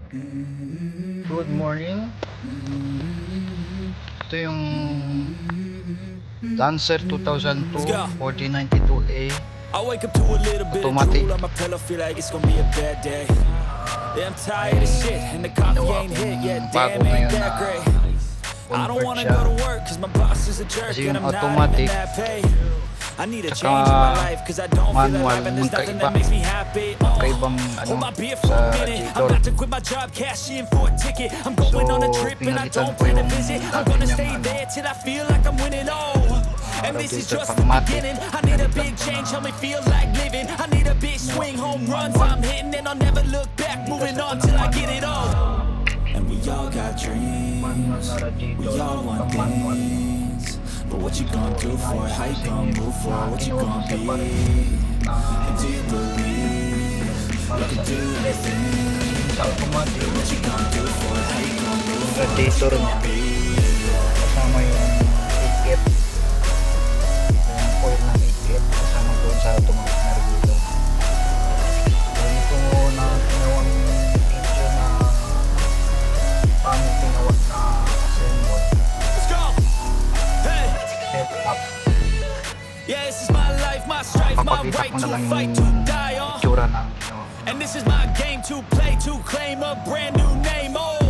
Good morning. Ito yung Lancer 2002 4092A I wake up to a little bit of automatic. drool on my pillow, feel like it's gonna be a bad day. Yeah, I'm tired of shit, and the coffee ain't hit yet. Damn, ain't that great. I don't wanna go to work, cause my boss is a jerk, Kasi and yung I'm not automatic, even that paid. I need a tsaka change in my life, cause I don't feel manual, alive, and there's nothing magkaiba. that makes me happy. Magkaibang Hold my beer for sa a minute, I'm radiator. about to quit my job, cash in for a ticket. I'm going on a trip, and I pinalitan don't ko plan to yung visit. I'm dati gonna niyang stay there till I feel like I'm winning all. And this is radiator just pang the matic. beginning. I need a big change, help me feel like living. I need a big swing, home runs I'm hitting, and I'll never look back. Moving on till I get it all. And we all got dreams, we all want things. But what you gonna do for it? How you gonna move for it? What you gonna be? And do you believe you can do anything? Sa automatic, What you gonna do for it? How you gonna move for it? radiator niya kasama yung iikit, yung coil ng iikit kasama doon sa automatic na radiator. Hindi ko na ginawang video na paano tinawag na assemble Let's go! Hey! set up. Yeah, this is my life, my strife, my Papakita right ko na to lang fight, yung to die on. itsura ng ginawa. And this is my game to play, to claim a brand new name, oh.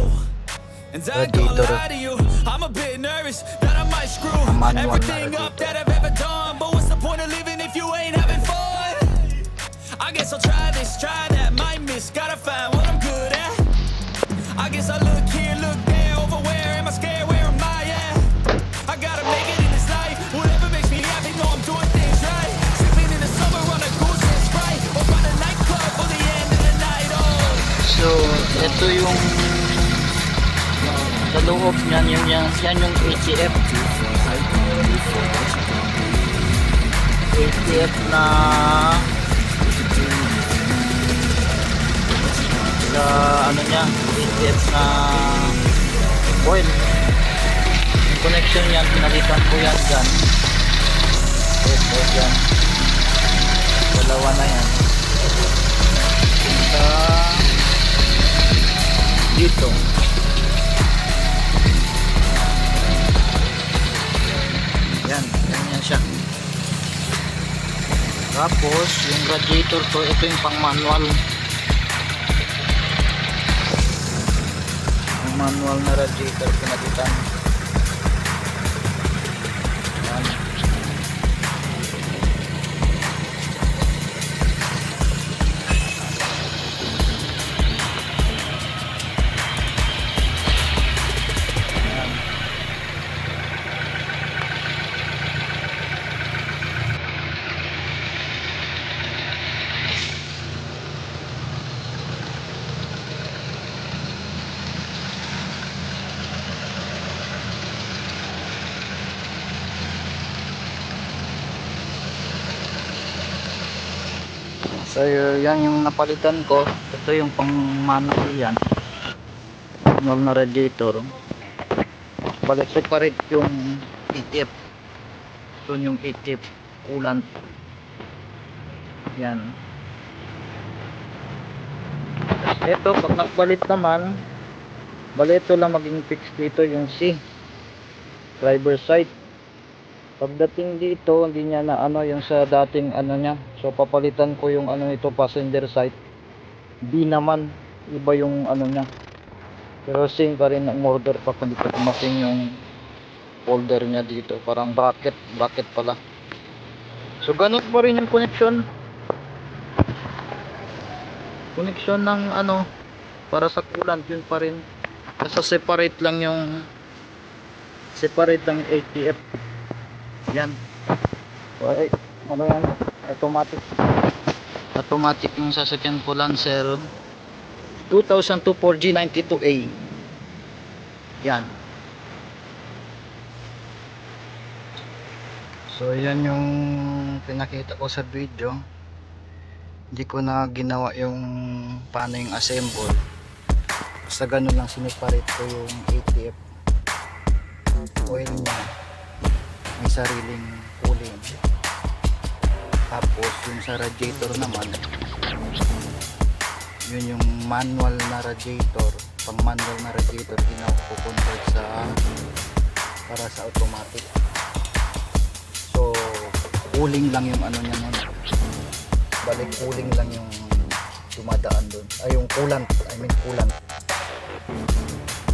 And I ain't gonna Radiator. lie to you, I'm a bit nervous that I might screw Manual na everything up radiator. that I've ever done. But what's the point of living if you ain't having fun? I guess I'll try this, try that, might miss, gotta find what I'm good at. I guess I look here, look there, over where am I scared, where am I at? I gotta make it in this life, whatever makes me happy, know I'm doing things right. Sipping in the summer on a goose and Sprite, or by the nightclub for the end of the night, oh. So, ito yung sa loob niyan, yan yung ATF. ATF na sa ano niya, ATF na coil. Yung connection niyan, pinalitan ko yan dyan. Ito dyan. Dalawa na yan. Sa dito. Yan, ganyan siya. Tapos, yung radiator to, ito yung pang manual. Yung manual na radiator, pinalitan. Yan. Yan. So yan yung napalitan ko. Ito yung pang manual yan. Manual na radiator. Balik separate yung ATF. Ito yung ATF coolant. Yan. Ito pag nagbalit naman, bali ito lang maging fix dito yung C. Driver side. Pagdating dito, hindi niya na ano yung sa dating ano niya. So papalitan ko yung ano nito, passenger side. B naman, iba yung ano niya. Pero same pa rin ang order pa kung dito kumating yung folder niya dito. Parang bracket pala. So ganun pa rin yung connection. Connection ng ano, para sa coolant, yun pa rin. Kasi separate lang yung ATF. Yan. Okay, ano yan? Automatic yung sasakyan ko, Lancer 2002 4G92A. Yan. So yan yung pinakita ko sa video. Hindi ko na ginawa yung paano yung assemble. Basta ganun lang, sineparate ko yung ATF oil niya. May sariling cooling. Tapos yung sa radiator naman, Yun yung manual na radiator. Pang manual na radiator, convert sa para sa automatic. So cooling lang yung ano niya nun. Balik cooling lang yung dumadaan doon. Ay yung coolant,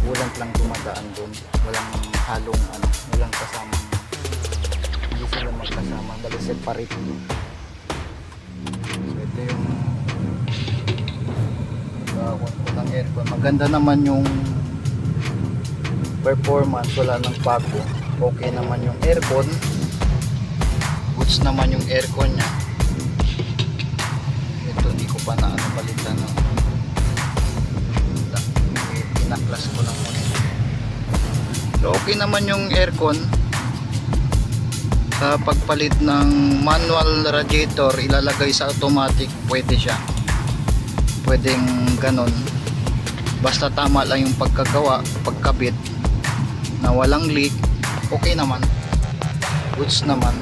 coolant lang dumadaan doon. Walang halong ano, walang kasamang, hindi sila magkasama, bali separate. So ito yung ng aircon. Maganda naman yung performance, wala nang bago. Okay naman yung aircon. Goods naman yung aircon nya. Ito hindi ko pa na ano balitan, no? Pinaklas ko lang muna. So okay naman yung aircon. Sa pagpalit ng manual radiator, ilalagay sa automatic, pwede siya. Pwedeng ganon. Basta tama lang yung pagkagawa, pagkabit, na walang leak, okay naman. Goods naman.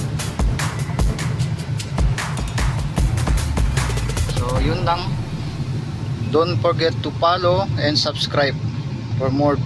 So yun lang. Don't forget to follow and subscribe for more videos.